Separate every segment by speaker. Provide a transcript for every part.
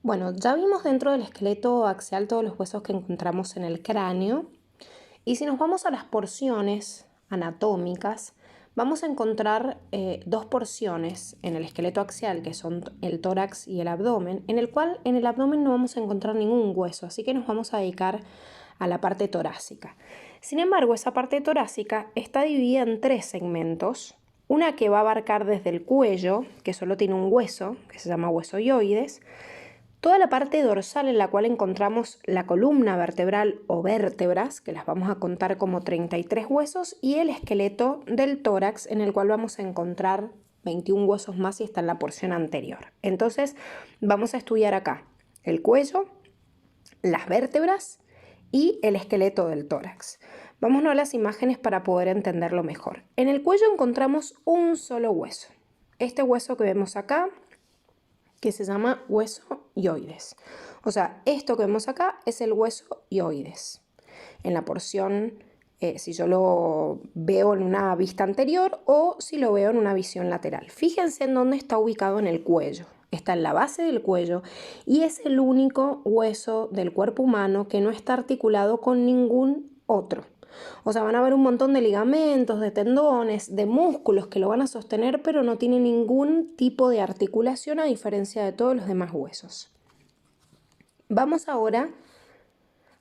Speaker 1: Bueno, ya vimos dentro del esqueleto axial todos los huesos que encontramos en el cráneo. Y si nos vamos a las porciones anatómicas, vamos a encontrar dos porciones en el esqueleto axial, que son el tórax y el abdomen, en el cual en el abdomen no vamos a encontrar ningún hueso, así que nos vamos a dedicar a la parte torácica. Sin embargo, esa parte torácica está dividida en tres segmentos. Una que va a abarcar desde el cuello, que solo tiene un hueso, que se llama hueso hioides, toda la parte dorsal en la cual encontramos la columna vertebral o vértebras, que las vamos a contar como 33 huesos, y el esqueleto del tórax, en el cual vamos a encontrar 21 huesos más y está en la porción anterior. Entonces vamos a estudiar acá el cuello, las vértebras y el esqueleto del tórax. Vámonos a las imágenes para poder entenderlo mejor. En el cuello encontramos un solo hueso. Este hueso que vemos acá, que se llama hueso hioides. O sea, esto que vemos acá es el hueso hioides. En la porción, si yo lo veo en una vista anterior o si lo veo en una visión lateral. Fíjense en dónde está ubicado en el cuello. Está en la base del cuello y es el único hueso del cuerpo humano que no está articulado con ningún otro. O sea, van a haber un montón de ligamentos, de tendones, de músculos que lo van a sostener, pero no tiene ningún tipo de articulación a diferencia de todos los demás huesos. Vamos ahora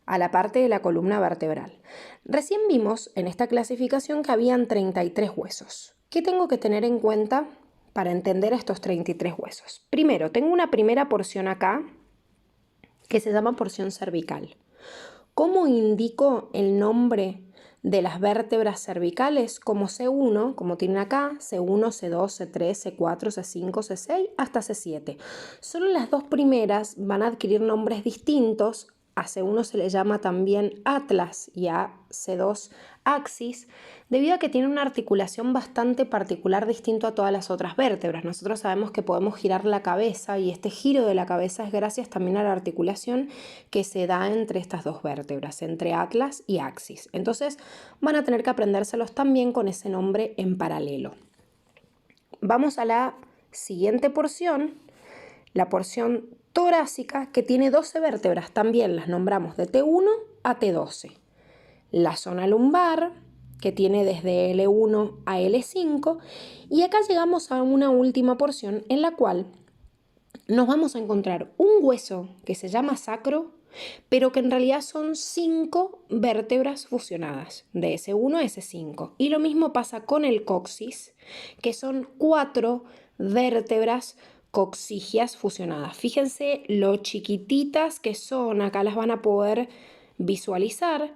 Speaker 1: a la parte de la columna vertebral. Recién vimos en esta clasificación que habían 33 huesos. ¿Qué tengo que tener en cuenta para entender estos 33 huesos? Primero, tengo una primera porción acá que se llama porción cervical. ¿Cómo indico el nombre de las vértebras cervicales? Como C1, como tienen acá, C1, C2, C3, C4, C5, C6, hasta C7. Solo las dos primeras van a adquirir nombres distintos. A C1 se le llama también atlas y a C2 axis, debido a que tiene una articulación bastante particular distinto a todas las otras vértebras. Nosotros sabemos que podemos girar la cabeza y este giro de la cabeza es gracias también a la articulación que se da entre estas dos vértebras, entre atlas y axis. Entonces van a tener que aprendérselos también con ese nombre en paralelo. Vamos a la siguiente porción, la porción torácica, que tiene 12 vértebras, también las nombramos de T1 a T12. La zona lumbar, que tiene desde L1 a L5, y acá llegamos a una última porción en la cual nos vamos a encontrar un hueso que se llama sacro, pero que en realidad son 5 vértebras fusionadas, de S1 a S5. Y lo mismo pasa con el coxis, que son 4 vértebras coxigias fusionadas. Fíjense lo chiquititas que son, acá las van a poder visualizar.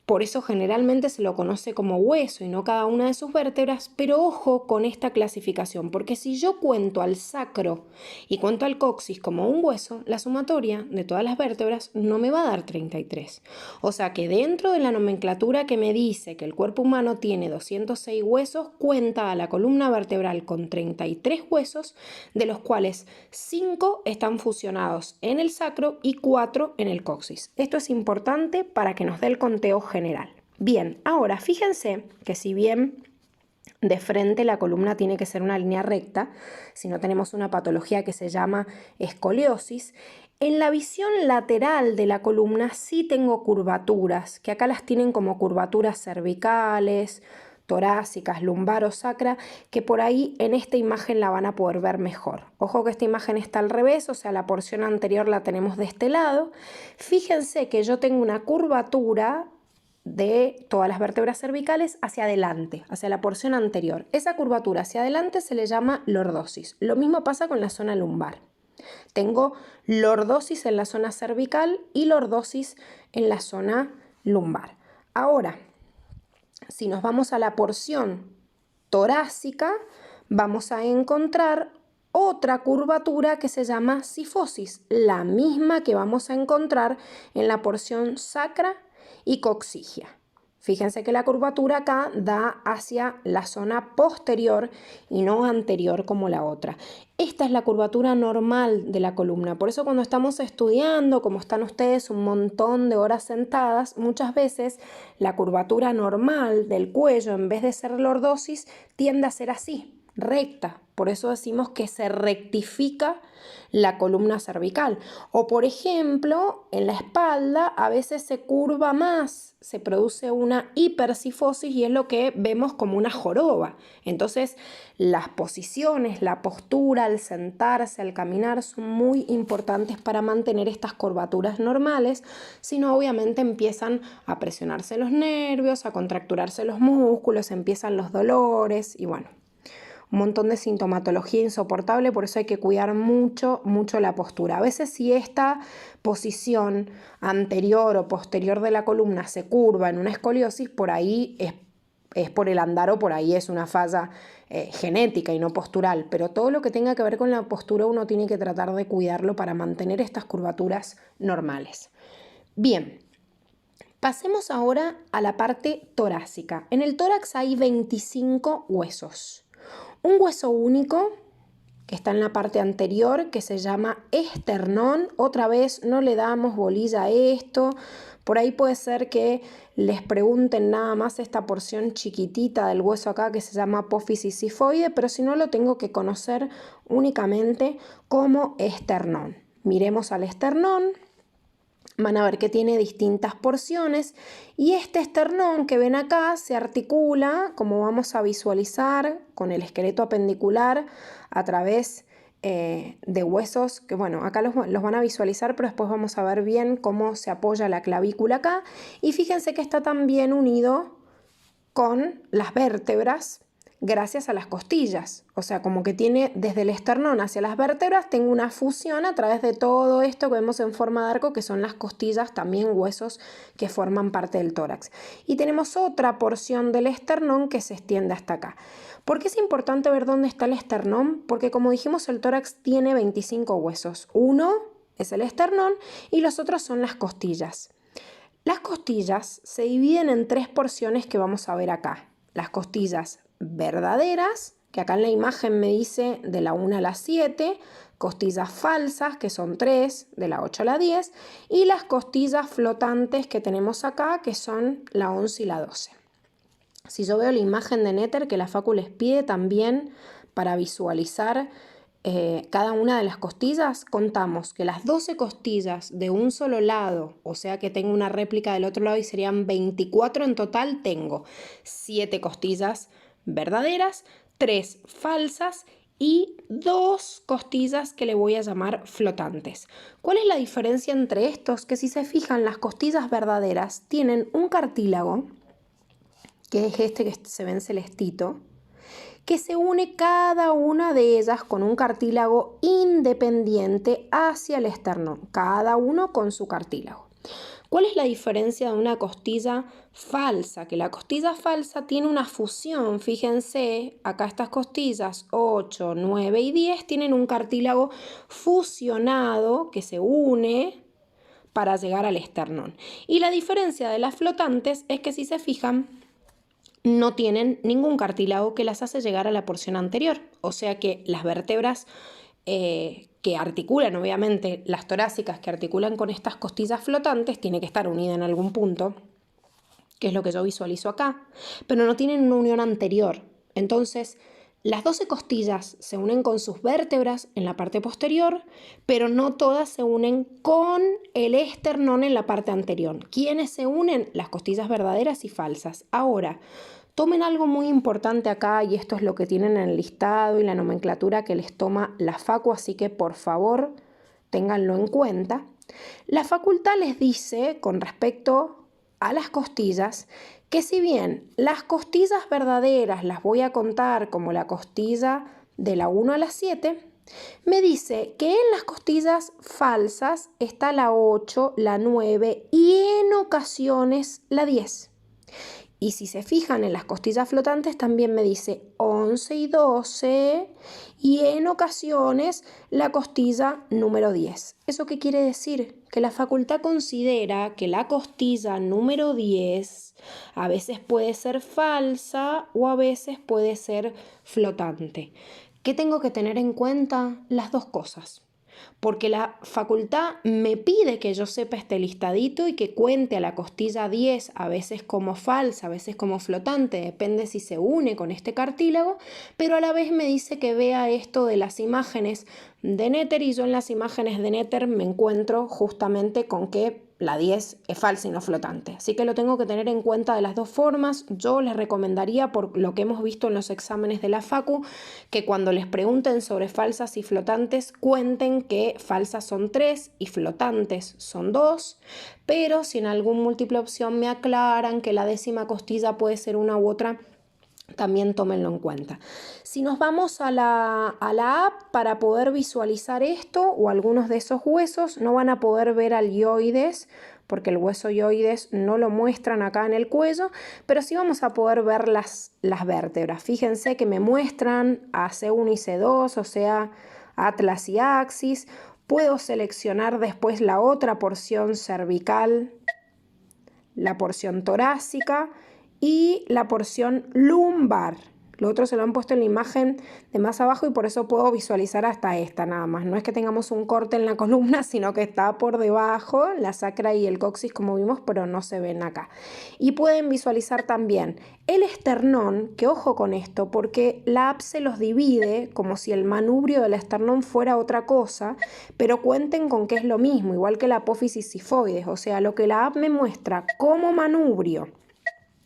Speaker 1: Por eso generalmente se lo conoce como hueso y no cada una de sus vértebras, pero ojo con esta clasificación, porque si yo cuento al sacro y cuento al coxis como un hueso, la sumatoria de todas las vértebras no me va a dar 33. O sea que dentro de la nomenclatura que me dice que el cuerpo humano tiene 206 huesos, cuenta a la columna vertebral con 33 huesos, de los cuales 5 están fusionados en el sacro y 4 en el coxis. Esto es importante para que nos dé el conteo general. Bien, ahora fíjense que si bien de frente la columna tiene que ser una línea recta, si no tenemos una patología que se llama escoliosis, en la visión lateral de la columna sí tengo curvaturas, que acá las tienen como curvaturas cervicales, torácicas, lumbar o sacra, que por ahí en esta imagen la van a poder ver mejor. Ojo que esta imagen está al revés, o sea, la porción anterior la tenemos de este lado. Fíjense que yo tengo una curvatura de todas las vértebras cervicales hacia adelante, hacia la porción anterior. Esa curvatura hacia adelante se le llama lordosis. Lo mismo pasa con la zona lumbar. Tengo lordosis en la zona cervical y lordosis en la zona lumbar. Ahora, si nos vamos a la porción torácica, vamos a encontrar otra curvatura que se llama cifosis, la misma que vamos a encontrar en la porción sacra y coxigia. Fíjense que la curvatura acá da hacia la zona posterior y no anterior como la otra. Esta es la curvatura normal de la columna. Por eso cuando estamos estudiando, como están ustedes un montón de horas sentadas, muchas veces la curvatura normal del cuello, en vez de ser lordosis, tiende a ser así, recta. Por eso decimos que se rectifica la columna cervical. O por ejemplo, en la espalda a veces se curva más, se produce una hipercifosis y es lo que vemos como una joroba. Entonces, las posiciones, la postura, al sentarse, al caminar son muy importantes para mantener estas curvaturas normales, si no obviamente empiezan a presionarse los nervios, a contracturarse los músculos, empiezan los dolores y bueno, un montón de sintomatología insoportable, por eso hay que cuidar mucho, mucho la postura. A veces si esta posición anterior o posterior de la columna se curva en una escoliosis, por ahí es por el andar o por ahí es una falla genética y no postural, pero todo lo que tenga que ver con la postura uno tiene que tratar de cuidarlo para mantener estas curvaturas normales. Bien. Pasemos ahora a la parte torácica. En el tórax hay 25 huesos. Un hueso único que está en la parte anterior que se llama esternón. Otra vez no le damos bolilla a esto. Por ahí puede ser que les pregunten nada más esta porción chiquitita del hueso acá que se llama apófisis sifoide, pero si no lo tengo que conocer únicamente como esternón. Miremos al esternón. Van a ver que tiene distintas porciones y este esternón que ven acá se articula, como vamos a visualizar, con el esqueleto apendicular a través de huesos que, bueno, acá los van a visualizar, pero después vamos a ver bien cómo se apoya la clavícula acá. Y fíjense que está también unido con las vértebras gracias a las costillas, o sea, como que tiene desde el esternón hacia las vértebras, tengo una fusión a través de todo esto que vemos en forma de arco, que son las costillas, también huesos que forman parte del tórax. Y tenemos otra porción del esternón que se extiende hasta acá. ¿Por qué es importante ver dónde está el esternón? Porque como dijimos, el tórax tiene 25 huesos. Uno es el esternón y los otros son las costillas. Las costillas se dividen en tres porciones que vamos a ver acá. Las costillas verdaderas, que acá en la imagen me dice de la 1 a la 7, costillas falsas, que son 3, de la 8 a la 10, y las costillas flotantes que tenemos acá, que son la 11 y la 12. Si yo veo la imagen de Netter que la Facu les pide también para visualizar cada una de las costillas, contamos que las 12 costillas de un solo lado, o sea que tengo una réplica del otro lado y serían 24 en total, tengo 7 costillas verdaderas, 3 falsas y 2 costillas que le voy a llamar flotantes. ¿Cuál es la diferencia entre estos? Que si se fijan, las costillas verdaderas tienen un cartílago, que es este que se ve en celestito, que se une cada una de ellas con un cartílago independiente hacia el esternón, cada uno con su cartílago. ¿Cuál es la diferencia de una costilla falsa? Que la costilla falsa tiene una fusión, fíjense, acá estas costillas 8, 9 y 10 tienen un cartílago fusionado que se une para llegar al esternón. Y la diferencia de las flotantes es que si se fijan, no tienen ningún cartílago que las hace llegar a la porción anterior. O sea que las vértebras que articulan, obviamente, las torácicas que articulan con estas costillas flotantes, tiene que estar unida en algún punto, que es lo que yo visualizo acá, pero no tienen una unión anterior. Entonces, las 12 costillas se unen con sus vértebras en la parte posterior, pero no todas se unen con el esternón en la parte anterior. ¿Quiénes se unen? Las costillas verdaderas y falsas. Ahora, tomen algo muy importante acá, y esto es lo que tienen en el listado y la nomenclatura que les toma la Facu, así que por favor ténganlo en cuenta. La facultad les dice con respecto a las costillas que si bien las costillas verdaderas las voy a contar como la costilla de la 1 a la 7, me dice que en las costillas falsas está la 8, la 9 y en ocasiones la 10. Y si se fijan en las costillas flotantes también me dice 11 y 12 y en ocasiones la costilla número 10. ¿Eso qué quiere decir? Que la facultad considera que la costilla número 10 a veces puede ser falsa o a veces puede ser flotante. ¿Qué tengo que tener en cuenta? Las dos cosas. porque la facultad me pide que yo sepa este listadito y que cuente a la costilla 10, a veces como falsa, a veces como flotante, depende si se une con este cartílago, pero a la vez me dice que vea esto de las imágenes de Netter y yo en las imágenes de Netter me encuentro justamente con que la 10 es falsa y no flotante. Así que lo tengo que tener en cuenta de las dos formas. Yo les recomendaría, por lo que hemos visto en los exámenes de la Facu, que cuando les pregunten sobre falsas y flotantes, cuenten que falsas son 3 y flotantes son 2, pero si en algún múltiple opción me aclaran que la décima costilla puede ser una u otra, también tómenlo en cuenta. Si nos vamos a la app para poder visualizar esto o algunos de esos huesos, no van a poder ver al ioides porque el hueso ioides no lo muestran acá en el cuello, pero sí vamos a poder ver las vértebras. Fíjense que me muestran a C1 y C2, o sea, atlas y axis. Puedo seleccionar después la otra porción cervical, la porción torácica y la porción lumbar. Lo otro se lo han puesto en la imagen de más abajo y por eso puedo visualizar hasta esta nada más. No es que tengamos un corte en la columna, sino que está por debajo, la sacra y el coxis como vimos, pero no se ven acá. Y pueden visualizar también el esternón, que ojo con esto, porque la app se los divide como si el manubrio del esternón fuera otra cosa, pero cuenten con que es lo mismo, igual que la apófisis sifoides. O sea, lo que la app me muestra como manubrio,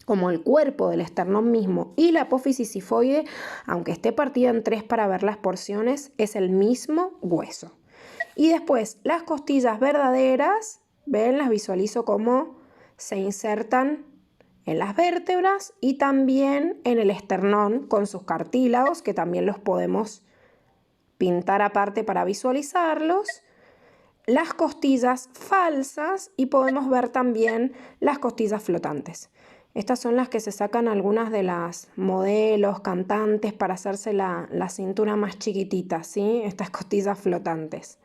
Speaker 1: como el cuerpo del esternón mismo y la apófisis sifoide, aunque esté partida en 3 para ver las porciones, es el mismo hueso. Y después las costillas verdaderas, ven, las visualizo como se insertan en las vértebras y también en el esternón con sus cartílagos, que también los podemos pintar aparte para visualizarlos. Las costillas falsas y podemos ver también las costillas flotantes. Estas son las que se sacan algunas de las modelos, cantantes, para hacerse la cintura más chiquitita, ¿sí? Estas costillas flotantes.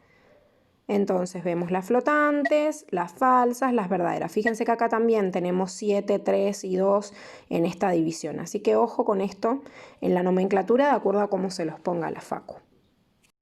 Speaker 1: Entonces vemos las flotantes, las falsas, las verdaderas. Fíjense que acá también tenemos 7, 3 y 2 en esta división. Así que ojo con esto en la nomenclatura de acuerdo a cómo se los ponga la Facu.